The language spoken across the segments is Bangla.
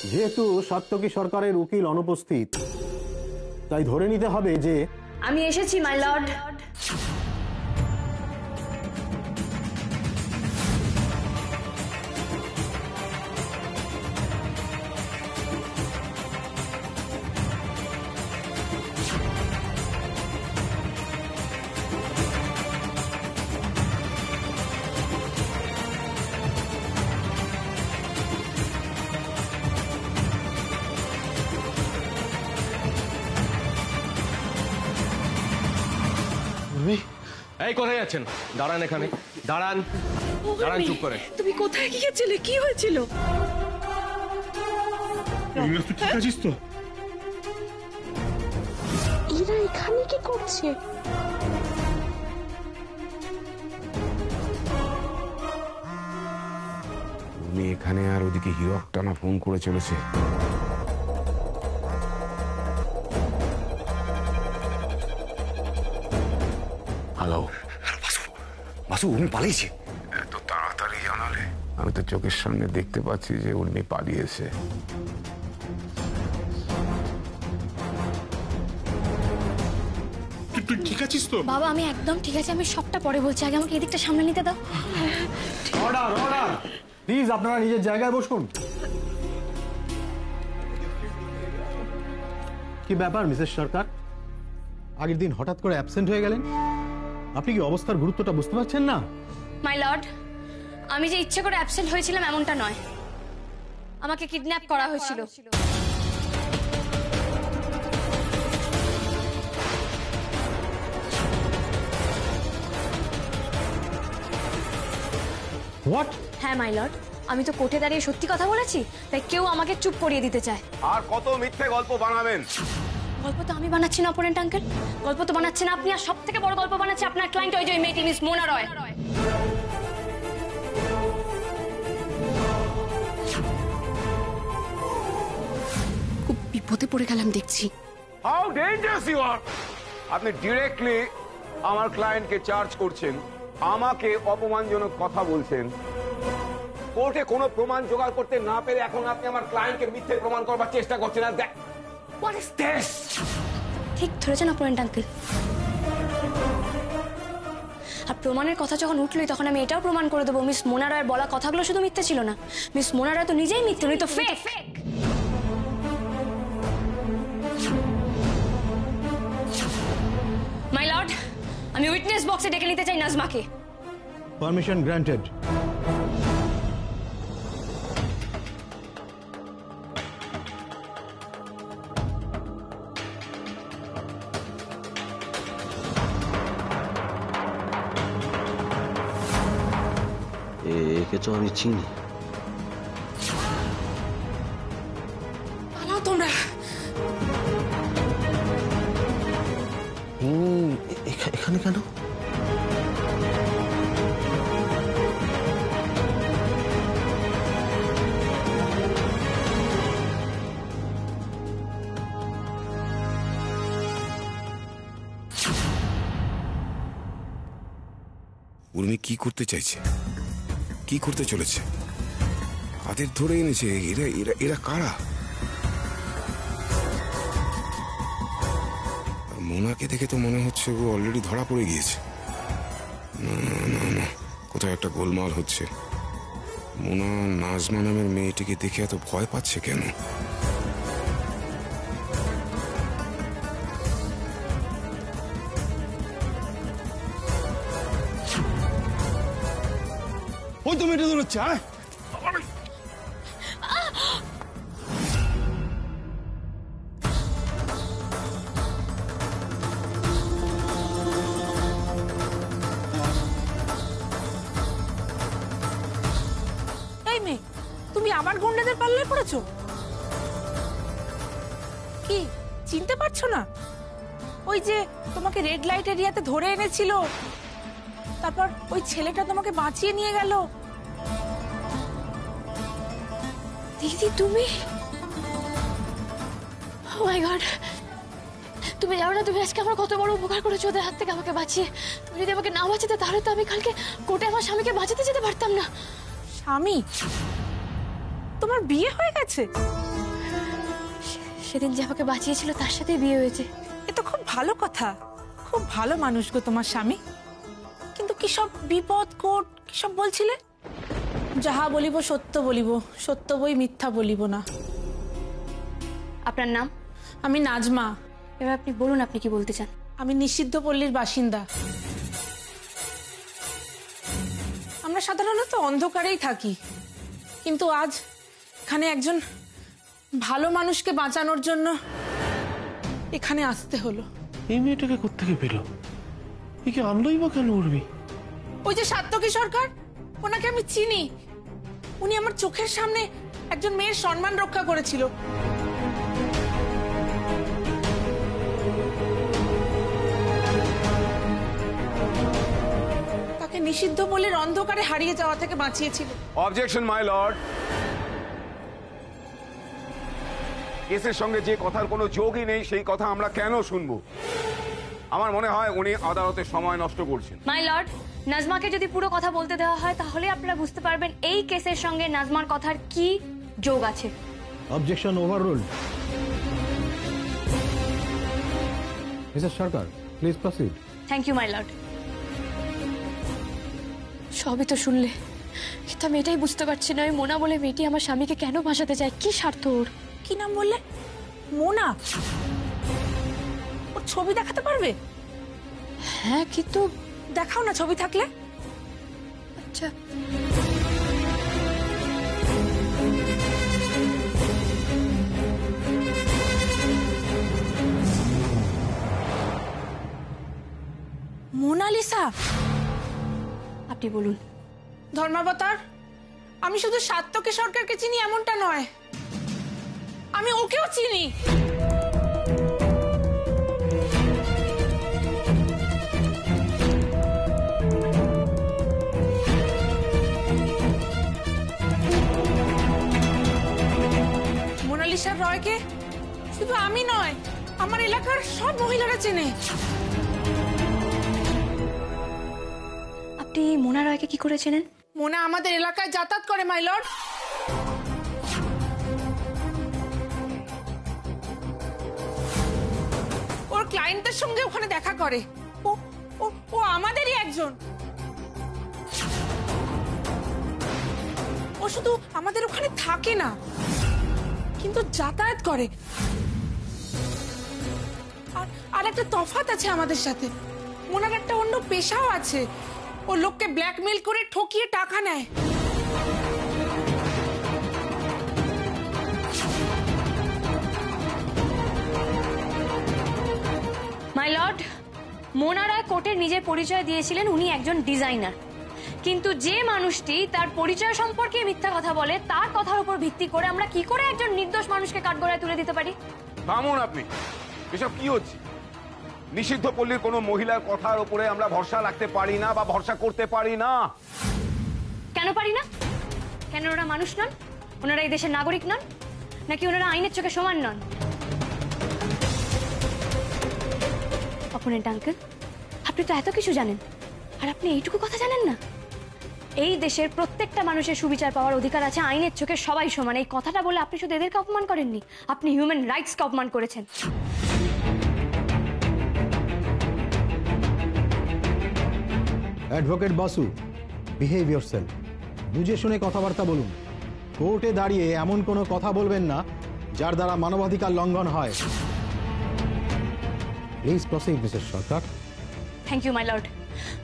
যেহেতু সাত্তকী সরকারের উকিল অনুপস্থিত, তাই ধরে নিতে হবে যে আমি এসেছি মাই লর্ড। এই কোথায় যাচ্ছেন? দাঁড়ান এখানে, দাঁড়ান দাঁড়ান, চুপ করে। তুমি কোথায় গিয়েছিলে? কি হয়েছিল? তুই ঠিক আছিস তো? এরা এখানে কি করছে? উনি এখানে আর ওদিকে হিরক টানা ফোন করে চলেছে। হ্যালো বাসু, উনি পালিয়েছে। এত তাড়াতাড়ি জানালে? আমি তো চোখের সামনে দেখতে পাচ্ছি যে উর্মি পালিয়েছে। তুই ঠিক আছিস তো? বাবা আমি একদম ঠিক আছে, আমি সবটা পরে বলছি, আগে আমাকে এদিকটা সামনে নিতে দাও। অর্ডার অর্ডার, প্লিজ আপনারা নিজের জায়গায় বসুন। কি ব্যাপার মিসেস সরকার, আগের দিন হঠাৎ করে অ্যাবসেন্ট হয়ে গেলেন? আপনি কি অবস্থার গুরুত্বটা বুঝতে পারছেন না? মাই লর্ড, আমি যে ইচ্ছে করে অ্যাবসেন্ট হয়েছিলাম এমনটা নয়, আমাকে কিডন্যাপ করা হয়েছিল। হোয়াট? হ্যাঁ মাই লর্ড, আমি তো কোর্টে দাঁড়িয়ে সত্যি কথা বলেছি, তাই কেউ আমাকে চুপ করিয়ে দিতে চায়। আর কত মিথ্যে গল্প বানাবেন? গল্প তো আমি বানাচ্ছি না অপোনেন্ট আঙ্কেল, গল্প তো বানাচ্ছেন আপনি, আর সব থেকে বড় গল্প বানাচ্ছে আপনার ক্লায়েন্ট, ওই যে মেয়েটি মিস মোনা রয়। খুব বিপদে পড়ে গেলাম দেখছি। How dangerous you are! আপনি ডিরেক্টলি আমার ক্লায়েন্টকে চার্জ করছেন, আমাকে অপমানজনক কথা বলছেন। কোর্টে কোনো প্রমাণ জোগাড় করতে না পেরে এখন আপনি আমার ক্লায়েন্টকে মিথ্যে প্রমাণ করবার চেষ্টা করছেন। আর হোয়াট ইজ দিস? ঠিক ধরেছেন অপোনেন্ট আঙ্কেল। আর প্রমাণের কথা যখন উঠলই তখন আমি এটাও প্রমাণ করে দেবো মিস মোনা রায়ের বলা কথাগুলো শুধু মিথ্যে ছিল না, মিস মোনা রায় তো নিজেই মিথ্যে, উনি তো ফেক। মাই লর্ড, আমি উইটনেস বক্সে ডেকে নিতে চাই নাজমাকে। Permission granted. একে তো আমি চিনি। পালাও তোমরা। এখানে কেন? উর্মি কি করতে চাইছে, কি করতে চলেছে? হাতের ধরে এনেছে। এরা এরা এরা কারা? মোনাকে দেখে তো মনে হচ্ছে ও অলরেডি ধরা পড়ে গিয়েছে। না না না, কোথাও একটা গোলমাল হচ্ছে। মোনা নাজমা নামের মেয়েটিকে দেখে এত ভয় পাচ্ছে কেন? ওই তো মেয়েটা দৌড়চ্ছে। এই মেয়ে, তুমি আবার গুন্ডাদের পাল্লায় পড়েছো? কি চিনতে পারছো না? ওই যে তোমাকে রেড লাইট এরিয়াতে ধরে এনেছিল, তারপর ওই ছেলেটা তোমাকে বাঁচিয়ে নিয়ে গেল। দিদি তুমি? ও মাই গড, তুমি জানো না তুমি আজকে আমার কত বড় উপকার করেছো ওদের হাত থেকে আমাকে বাঁচিয়ে। তুমি যদি আমাকে না বাঁচাতে তাহলে তো আমি কালকে কোর্টে আমার স্বামীকে বাঁচাতে যেতে পারতাম না। স্বামী? তোমার বিয়ে হয়ে গেছে? সেদিন যে আমাকে বাঁচিয়েছিল তার সাথেই বিয়ে হয়েছে। এ তো খুব ভালো কথা, খুব ভালো মানুষ গো তোমার স্বামী। কিন্তু কি সব বিপদ কোট কি সব বলছিলে? যাহা বলিব সত্য বলিব, সত্য বই মিথ্যা বলিব না। আপনার নাম? আমি নাজমা। এবার আপনি বলুন আপনি কি বলতে চান। আমি নিষিদ্ধ পল্লীর বাসিন্দা। আমরা সাধারণত অন্ধকারেই থাকি, কিন্তু আজ এখানে একজন ভালো মানুষকে বাঁচানোর জন্য এখানে আসতে হলো। এই মেয়েটাকে কোত্থেকে পেল? একে আনলোই বা কেন উর্মি? ওই যে সাত্তকী সরকার, ওনাকে আমি চিনি। উনি আমার চোখের সামনে একজন মেয়ের সম্মান রক্ষা করেছিল। তাকে নিষিদ্ধ পল্লীর অন্ধকারে হারিয়ে যাওয়া থেকে বাঁচিয়েছিল। Objection my lord. কেসের সঙ্গে যে কথার কোনো যোগই নেই সেই কথা আমরা কেন শুনবো? আমার মনে হয় উনি আদালতে সময় নষ্ট করছেন। মাই লর্ড, নাজমাকে যদি পুরো কথা বলতে দেওয়া হয় তাহলে আপনারা বুঝতে পারবেন এই কেসের সঙ্গে নাজমার কথার কি যোগ আছে। Objection overruled. Mrs Sarkar, please proceed. Thank you my lord. সবই তো শুনলে, কিন্তু আমি এটাই বুঝতে পারছি না ওই মোনা বলে মেয়েটি আমার স্বামীকে কেন ভাসাতে চায়, কি স্বার্থ ওর? কি নাম বললে? মোনা? ওর ছবি দেখাতে পারবে? হ্যাঁ, কিন্তু দেখাও না ছবি থাকলে। আচ্ছা, মোনালিসা? আপনি বলুন। ধর্মাবতার, আমি শুধু সাত্তকী সরকারকে চিনি এমনটা নয়, আমি ওকেও চিনি। মোনালিসা রয়কে শুধু আমি নয়, আমার এলাকার সব মহিলারা চেনে। আপনি মোনা রয়কে কি করে চেনেন? মোনা আমাদের এলাকায় যাতায়াত করে মাই লর্ড। ওর ক্লায়েন্টের সঙ্গে ওখানে দেখা করে। ও ও ও আমাদেরই একজন। ও শুধু আমাদের ওখানে থাকে না, কিন্তু যাতায়াত করে। আর একটা তফাৎ আছে আমাদের সাথে, মোনার একটা অন্য পেশাও আছে। ও লোককে ব্ল্যাকমেল করে ঠকিয়ে টাকা নেয়। মাই লর্ড, মোনা রায় কোর্টে নিজের পরিচয় দিয়েছিলেন উনি একজন ডিজাইনার, কিন্তু যে মানুষটি তার পরিচয় সম্পর্কে মিথ্যা কথা বলে তার কথার উপর ভিত্তি করে আমরা কি করে একজন নির্দোষ মানুষকে কাঠগড়ায় তুলে দিতে পারি? থামুন আপনি, এসব কি হচ্ছে? নিষিদ্ধ পল্লীর কোনো মহিলার কথার উপরে আমরা ভরসা রাখতে পারি না বা ভরসা করতে পারি না। কেন পারি না? কেন ওরা মানুষ নন? ওনারা এই দেশের নাগরিক নন? নাকি ওনারা আইনের চোখে সমান নন? অপোনেন্ট আঙ্কেল, আপনি তো এত কিছু জানেন, আর আপনি এইটুকু কথা জানেন না? এই দেশের প্রত্যেকটা মানুষের সুবিচার পাওয়ার অধিকার আছে, আইনের চোখে সবাই সমান। এই কথাটা বলে আপনি শুধু এদেরকে অপমান করেননি, আপনি হিউম্যান রাইটসকে অপমান করেছেন। Advocate Basu, behave yourself. বুঝে শুনে কথাবার্তা বলুন। কোর্টে দাঁড়িয়ে এমন কোনো কথা বলবেন না যার দ্বারা মানবাধিকার লঙ্ঘন হয়। Please proceed Mrs Sarkar. Thank you my lord.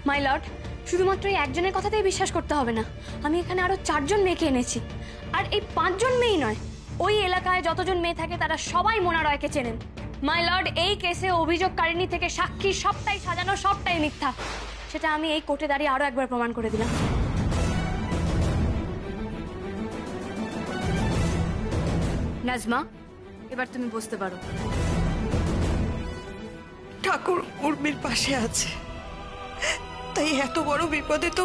My lord, শুধুমাত্র এই একজনের কথাতেই বিশ্বাস করতে হবে না। আমি এখানে আরো 4 জন মেয়েকে এনেছি, আর এই 5 জন মেয়েই নয়, ওই এলাকায় যতজন মেয়ে থাকে তারা সবাই মোনা রয়কে চেনেন। মাই লর্ড, এই কেসে অভিযোগকারিণী থেকে সাক্ষী সবটাই সাজানো, সবটাই মিথ্যা। সেটা আমি এই কোর্টে দাঁড়িয়ে আরো একবার প্রমাণ করে দিলাম। নাজমা, এবার তুমি বুঝতে পারো। ঠাকুর উর্মির পাশে আছে, তাই এত বড় বিপদে তো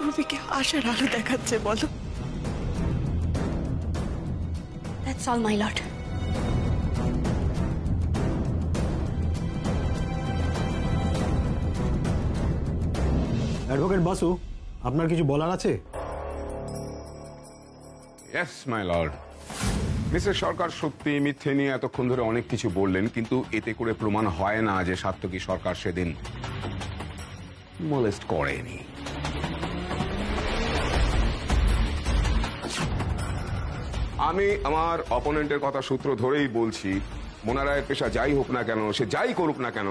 উর্মিকে আশার আলো দেখাচ্ছে। বলো, that's all my lord. Advocate Basu, আপনার কিছু বলার আছে? Yes my lord. মিস্টার সরকার সত্যি মিথ্যে নিয়ে এতক্ষণ ধরে অনেক কিছু বললেন, কিন্তু এতে করে প্রমাণ হয় না যে সাত্তকী সরকার সেদিন মোলেস্ট করেনি। আমি আমার অপোনেন্টের কথা সূত্র ধরেই বলছি, মোনা রায়ের পেশা যাই হোক না কেন, সে যাই করুক না কেন,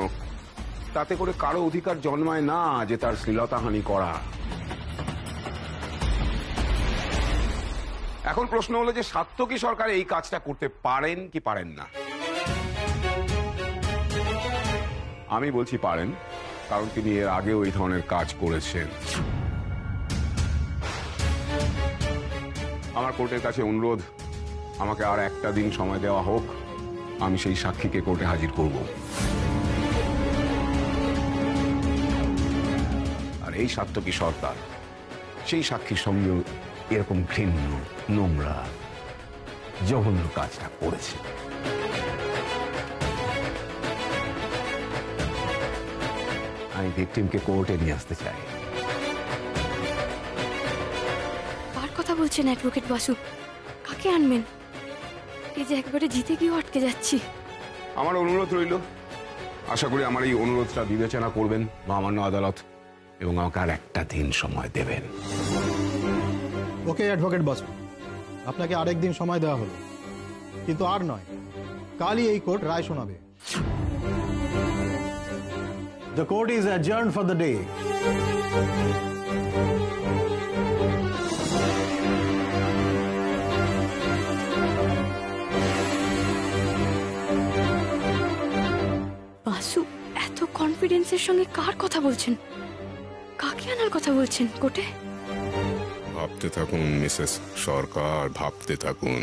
তাতে করে কারো অধিকার জন্মায় না যে তার শ্লীলতাহানি করা। এখন প্রশ্ন হলো যে সাত্তকী সরকার এই কাজটা করতে পারেন কি পারেন না? আমি বলছি পারেন, কারণ তিনি এর আগেও এই ধরনের কাজ করেছেন। আমার কোর্টের কাছে অনুরোধ, আমাকে আর একটা দিন সময় দেওয়া হোক, আমি সেই সাক্ষীকে কোর্টে হাজির করব। আর এই সাত্তকী সরকার সেই সাক্ষীর সঙ্গে এরকম ঘৃণ্য, নোংরা, জঘন্য কাজটা করেছে। আমি ভিকটিমকে কোর্টে নিয়ে আসতে চাই। কার কথা বলছেন অ্যাডভোকেট বাসু? কাকে আনবেন? এই যে একবারে জিতে গিয়েও আটকে যাচ্ছি। আমার অনুরোধ রইল, আশা করি আমার এই অনুরোধটা বিবেচনা করবেন মহামান্য আদালত এবং আমাকে আর একটা দিন সময় দেবেন। ওকে অ্যাডভোকেট বাসু, আপনাকে আরেকদিন সময় দেওয়া হলো, কিন্তু আর নয়, কালই এই কোর্ট রায় শোনাবে। The court is adjourned for the day. Basu এত কনফিডেন্সের সঙ্গে কার কথা বলছেন? কাকে আনার কথা বলছেন কোর্টে? ভাবতে থাকুন মিসেস সরকার, ভাবতে থাকুন।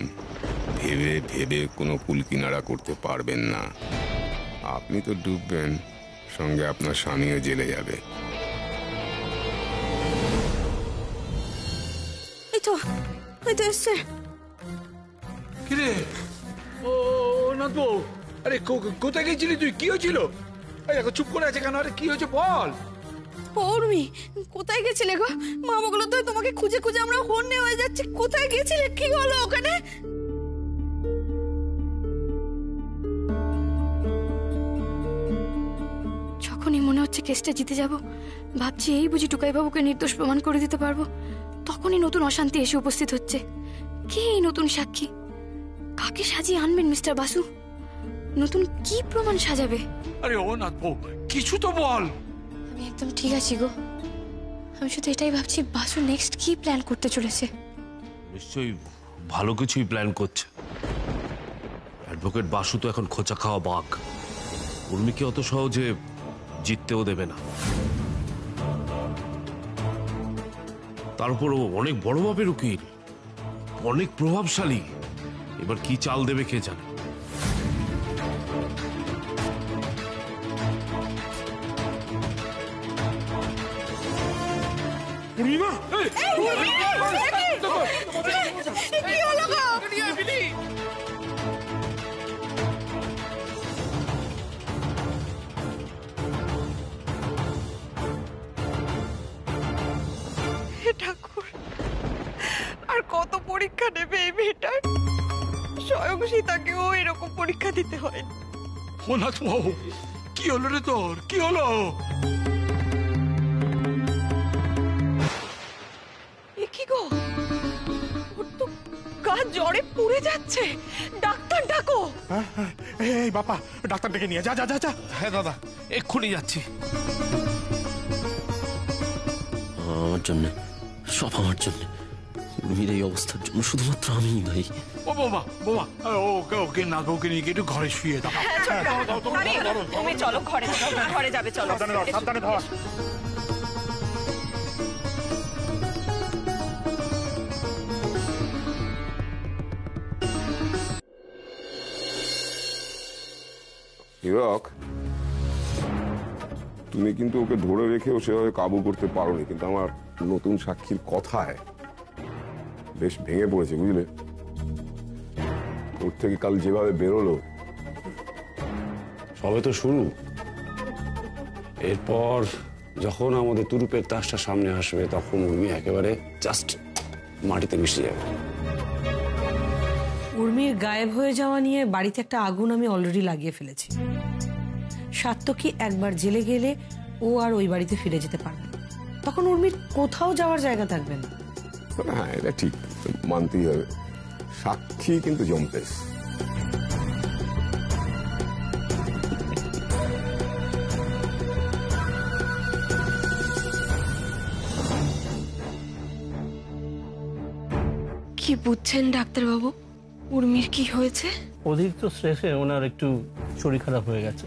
ভেবে ভেবে কোনো কুল কিনারা করতে পারবেন না। আপনি তো ডুববেন, সঙ্গে আপনার স্বামীও জেলে যাবে। এই তো এসছে। কিরে ও নাথবউ, আরে কোথায় গেছিলি তুই? কি হয়েছিল? দেখো চুপ করে আছে কেন? আরে কি হয়েছে বল। উর্মি, কোথায় গেছিলে গো? মামাগুলো তো তোমাকে খুঁজে খুঁজে আমরা হন্যে হয়ে যাচ্ছি। কোথায় গেছিলে? কি হলো ওখানে? যখনই মনে হচ্ছে কেসটা জিতে যাব, ভাবছি এই বুঝি টুকাইবাবুকে নির্দোষ প্রমাণ করে দিতে পারবো, তখনই নতুন অশান্তি এসে উপস্থিত হচ্ছে। কে এই নতুন সাক্ষী? কাকে সাজিয়ে আনবেন মিস্টার বাসু? নতুন কি প্রমাণ সাজাবে? আরে ও নাথবউ, কিছু তো বল। আমি একদম ঠিক আছি গো। আমি শুধু এটাই ভাবছি, বাসু নেক্সট কি প্ল্যান করতে চলেছে। নিশ্চয়ই ভালো কিছুই প্ল্যান করছে। অ্যাডভোকেট বাসু তো এখন খোঁচা খাওয়া বাঘ, উর্মিকে অত সহজে জিততেও দেবে না। তারপরও অনেক বড় মাপের উকিল, অনেক প্রভাবশালী। এবার কি চাল দেবে কে জানে। ঠাকুর, আর কত পরীক্ষা নেবে এই মেয়েটার? স্বয়ং সীতাকেও এরকম পরীক্ষা দিতে হয়। ও নাথবউ, কি হলো রে তোর? কি হলো? কি গো, ওর তো গা জ্বরে পুড়ে যাচ্ছে। ডাক্তার ডাকো। এই বাবা, ডাক্তার ডেকে নিয়ে যা যা যা যা। হ্যাঁ দাদা, এক্ষুনি যাচ্ছি। আমার জন্য, সব আমার জন্য। উর্মির এই অবস্থার জন্য শুধুমাত্র আমিই ভাই। ও বাবা বাবা, ওকে ওকে নাথবউকে নিয়ে গিয়ে একটু ঘরে শুয়ে দাও। তুমি চলো ঘরে, ঘরে যাবে। চলো, সাবধানে ধর। হীরক, তুমি কিন্তু ওকে ধরে রেখেও সেভাবে কাবু করতে পারোনি, কিন্তু আমার নতুন সাক্ষীর কথায় বেশ ভেঙে পড়েছে, বুঝলে? ওর থেকে কাল যেভাবে বেরোলো, সবে তো শুরু। এরপর যখন আমাদের তুরুপের তাসটা সামনে আসবে, তখন উর্মি একেবারে জাস্ট মাটিতে মিশে যাবে। উর্মি উর্মির গায়েব হয়ে যাওয়া নিয়ে বাড়িতে একটা আগুন আমি অলরেডি লাগিয়ে ফেলেছি। সাত্তকী একবার জেলে গেলে ও আর ওই বাড়িতে ফিরে যেতে পারবে না। তখন উর্মির কোথাও যাওয়ার জায়গা থাকবে না। হ্যাঁ, এটা ঠিক, মানতেই হবে। সাক্ষী কিন্তু জম্পেশ। কি বুঝছেন ডাক্তারবাবু, উর্মির কি হয়েছে? অতিরিক্ত স্ট্রেসে ওনার একটু শরীর খারাপ হয়ে গেছে।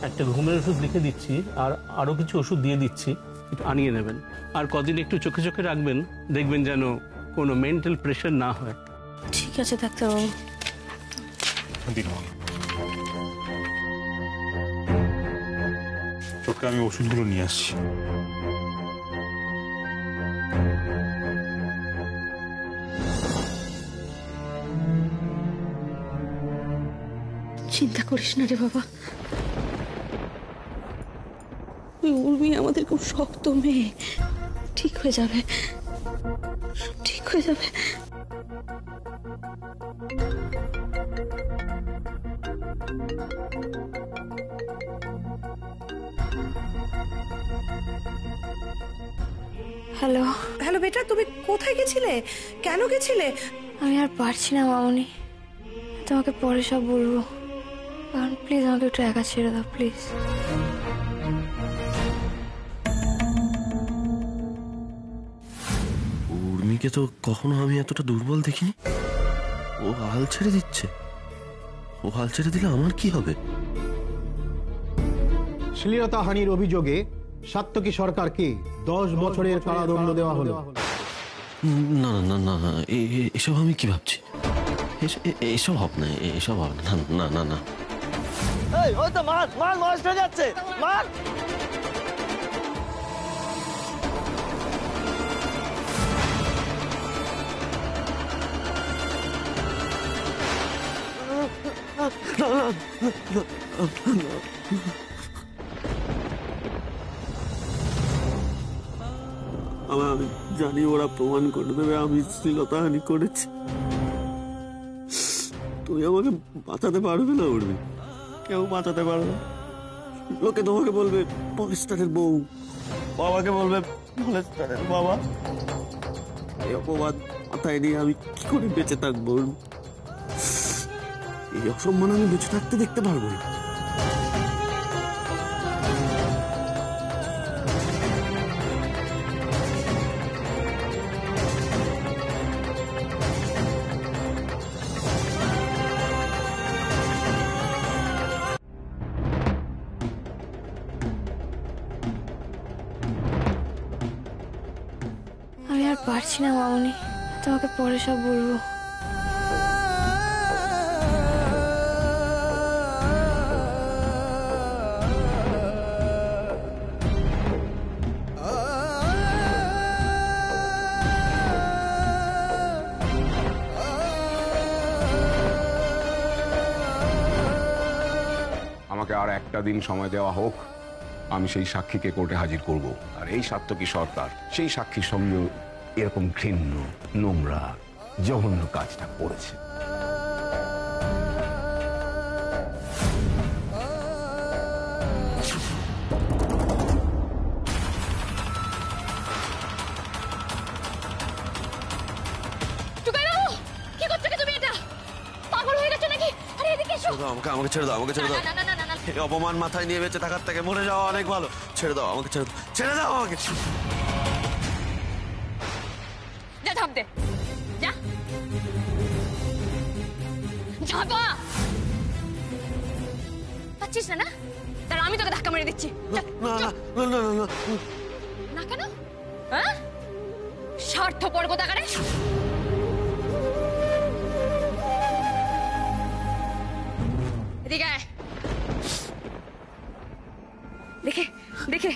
একটা ঘুমের ওষুধ লিখে দিচ্ছি, আর আরো কিছু ওষুধ দিয়ে দিচ্ছি, একটু আনিয়ে নেবেন। আর কদিন একটু চোখে চোখে রাখবেন, দেখবেন যেন কোনো মেন্টাল প্রেশার না হয়। ঠিক আছে ডাক্তারবাবু। তোকে আমি ওষুধগুলো নিয়ে আসছি। চিন্তা করিস না রে বাবা, উর্মি আমাদের খুব শক্ত মেয়ে, ঠিক হয়ে যাবে, সব ঠিক হয়ে যাবে। হ্যালো হ্যালো বেটা, তুমি কোথায় গেছিলে? কেন গেছিলে? আমি আর পারছি না মামনি, তোমাকে পরে সব বলবো, কারণ প্লিজ আমাকে একটু একা ছেড়ে দাও প্লিজ। উর্মিকে তো কখনো আমি এতটা দুর্বল দেখিনি। ও হাল ছেড়ে দিচ্ছে। ও হাল ছেড়ে দিলে আমার কি হবে? শ্লীলতাহানির অভিযোগে সাত্তকী সরকারকে 10 বছরের কারাদণ্ড দেওয়া হলো। না না না না, এসব আমি কি ভাবছি? এসব হবে না, এসব হবে না, না না না। ওই তো মাছ মাছ মাছ হয়ে যাচ্ছে, মাছ। আমি জানি ওরা প্রমাণ করে দেবে আমি শ্লীলতাহানি করেছি। তুই আমাকে বাঁচাতে পারবে না উর্মি, কেউ বাঁচাতে পারবে না। লোকে তোমাকে বলবে পলেস্টারের বউ, বাবাকে বলবে পলেস্টারের বাবা। এই অপবাদ মাথায় নিয়ে আমি কি করে বেঁচে থাকবো? এই অসম্মান আমি বেঁচে থাকতে দেখতে পারবো না। আমি আর পারছি না মামনি, তোমাকে পরে সব বলবো। আমাকে আর একটা দিন সময় দেওয়া হোক, আমি সেই সাক্ষীকে কোর্টে হাজির করব। আর এই সাত্তকী সরকার সেই সাক্ষীর সঙ্গে এরকম ঘৃণ্য, নোংরা, জঘন্য কাজটা করেছে। আমাকে ছেড়ে দাও, আমাকে ছেড়ে দাও। এই অপমান মাথায় নিয়ে বেঁচে থাকার থেকে মরে যাওয়া অনেক ভালো। ছেড়ে দাও আমাকে, ছেড়ে দাও, ছেড়ে দাও আমাকে। যা ঝাঁপ দে, যা ঝাঁপা। পাচ্ছিস না? তার আমি তোকে ধাক্কা মেরে দিচ্ছি। না কেন? হ্যাঁ, স্বার্থপর কোথাকারে। এদিকে আয়। দেখে দেখে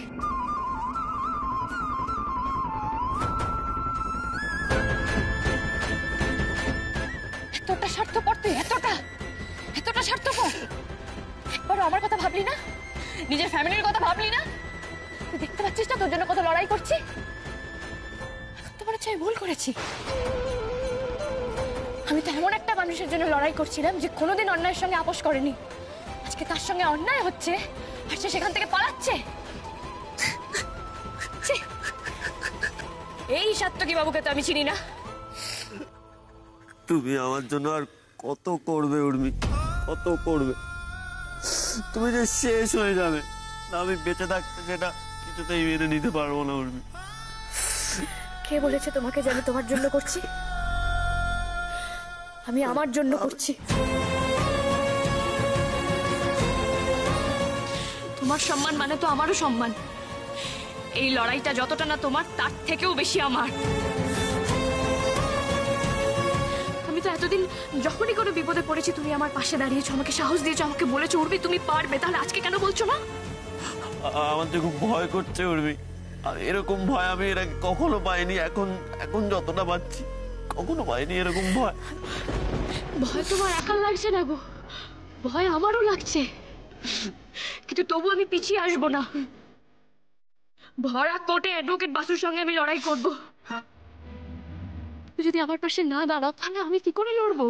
এতটা স্বার্থপর তুই, এতটা এতটা স্বার্থপর। একবারও আমার কথা ভাবলি না? নিজের ফ্যামিলির কথা ভাবলি না? তুই দেখতে পাচ্ছিস না তোর জন্য কত লড়াই করছি? এখন তো মনে হচ্ছে আমি ভুল করেছি। আমি তো এমন একটা মানুষের জন্য লড়াই করছিলাম যে কোনোদিন অন্যায়ের সঙ্গে আপোষ করেনি। আজকে তার সঙ্গে অন্যায় হচ্ছে আর সে সেখান থেকে পালাচ্ছে। ছি! এই সাত্তকী বাবুকে তো আমি চিনি না। তুমি আমার জন্য আর কত করবে উর্মি, কত করবে? তুমি যে শেষ হয়ে যাবে না, আমি বেঁচে থাকতে সেটা কিছুতেই মেনে নিতে পারবো না উর্মি। কে বলেছে তোমাকে যে আমি তোমার জন্য করছি? আমি আমার জন্য করছি। তোমার সম্মান মানে তো আমারও সম্মান। এই লড়াইটা যতটা না তোমার, তার থেকেও বেশি আমার। আমি তো এতদিন যখনই কোনো বিপদে পড়েছি তুমি আমার পাশে দাঁড়িয়েছো, আমাকে সাহস দিয়েছো, আমাকে বলেছো উর্মি তুমি পারবে। তাহলে আজকে কেন বলছো না? আমার তো খুব ভয় করছে উর্মি। আর এরকম ভয় আমি এর আগে কখনো পাইনি। এখন যতটা পাচ্ছি, কখনো পাইনি এরকম ভয়। ভয় তোমার একার লাগছে না গো, ভয় আমারও লাগছে, কিন্তু তবু আমি পিছিয়ে আসবো না। ভরা কোর্টে অ্যাডভোকেট বাসুর সঙ্গে আমি লড়াই করবো। যদি আমার পাশে না দাঁড়াও তাহলে আমি কি করে লড়বো?